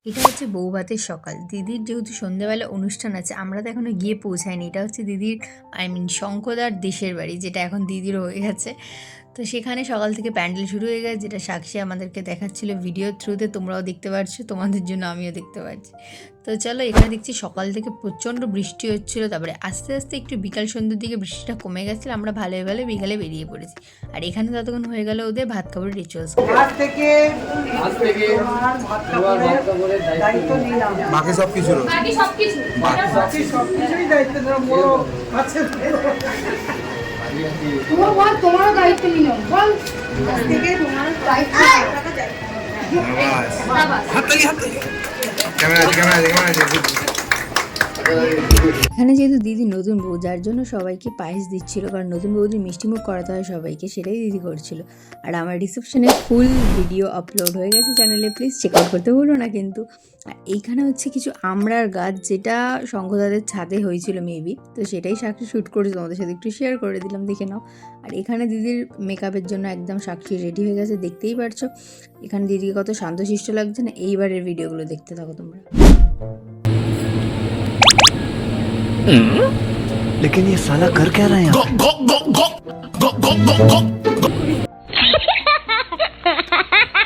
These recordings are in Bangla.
এটা হচ্ছে বৌভাতের সকাল। দিদির যেহেতু সন্ধ্যাবেলা অনুষ্ঠান আছে, আমরা তো এখনো গিয়ে পৌঁছাইনি। এটা হচ্ছে দিদির শঙ্কদার দেশের বাড়ি, যেটা এখন দিদিরও হয়ে গেছে। তো সেখানে সকাল থেকে প্যান্ডেল শুরু হয়ে গেছে, যেটা সাক্ষী আমাদেরকে দেখাচ্ছিল ভিডিওর থ্রুতে। তোমরাও দেখতে পাচ্ছ, তোমাদের জন্য আমিও দেখতে পাচ্ছি। তো চলো, এখানে দেখছি সকাল থেকে প্রচণ্ড বৃষ্টি হচ্ছিলো, তারপরে আস্তে আস্তে একটু বিকাল সন্ধ্যের দিকে বৃষ্টিটা কমে গেছিলো। আমরা ভালো ভালো বিকালে বেরিয়ে পড়েছি। আর এখানে ততক্ষণ হয়ে গেল ওদের ভাত খাবারের রিচুয়ালস। বাকি সব কিছু তোমার দায়িত্ব নিলাম বল থেকে তোমার দায়িত্ব এখানে যেহেতু দিদি নতুন বউ, যার জন্য সবাইকে পায়েস দিচ্ছিল, কারণ নতুন বউদের মিষ্টিমুখ করাতে হয় সবাইকে, সেটাই দিদি করছিল। আর আমার রিসেপশনে ফুল ভিডিও আপলোড হয়ে গেছে চ্যানেলে, প্লিজ চেক আউট করতে ভুলো না কিন্তু। আর এইখানে হচ্ছে কিছু আমড়ার গাছ, যেটা শঙ্খদাদের ছাদে হয়েছিল মেবি, তো সেটাই সাক্ষী শ্যুট করেছে, তোমাদের সাথে একটু শেয়ার করে দিলাম, দেখে নাও। আর এখানে দিদির মেকআপের জন্য একদম সাক্ষী রেডি হয়ে গেছে, দেখতেই পারছো। এখানে দিদিকে কত শান্তশিষ্ট লাগছে না। এইবারের ভিডিওগুলো দেখতে থাকো তোমরা। लेकिन ये साला कर क्या रहा है यहाँ?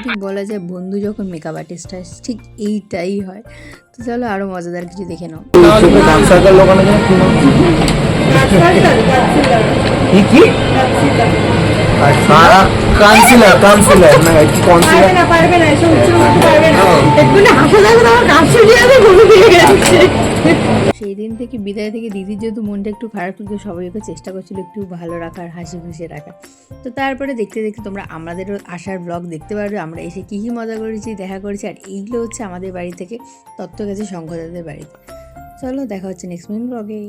ঠিক বলা যায় বন্ধু যখন মেকআপ আর্টিস্ট হয়, ঠিক এইটাই হয়। তো চলো আরো মজাদার কিছু দেখে নাও। সেই দিন থেকে বিদায় থেকে দিদির যেহেতু মনটা একটু খারাপ ছিল, সবাই ওকে চেষ্টা করছিল একটু ভালো রাখার, হাসি খুশি রাখার। তো তারপরে দেখতে দেখতে তোমরা আমাদেরও আসার ব্লগ দেখতে পারবে, আমরা এসে কী কী মজা করেছি, দেখা করেছি। আর এইগুলো হচ্ছে আমাদের বাড়ি থেকে তত্ত্ব গেছে শঙ্করদাদের বাড়িতে। চলো দেখা হচ্ছে নেক্সট মিনিট ব্লগে।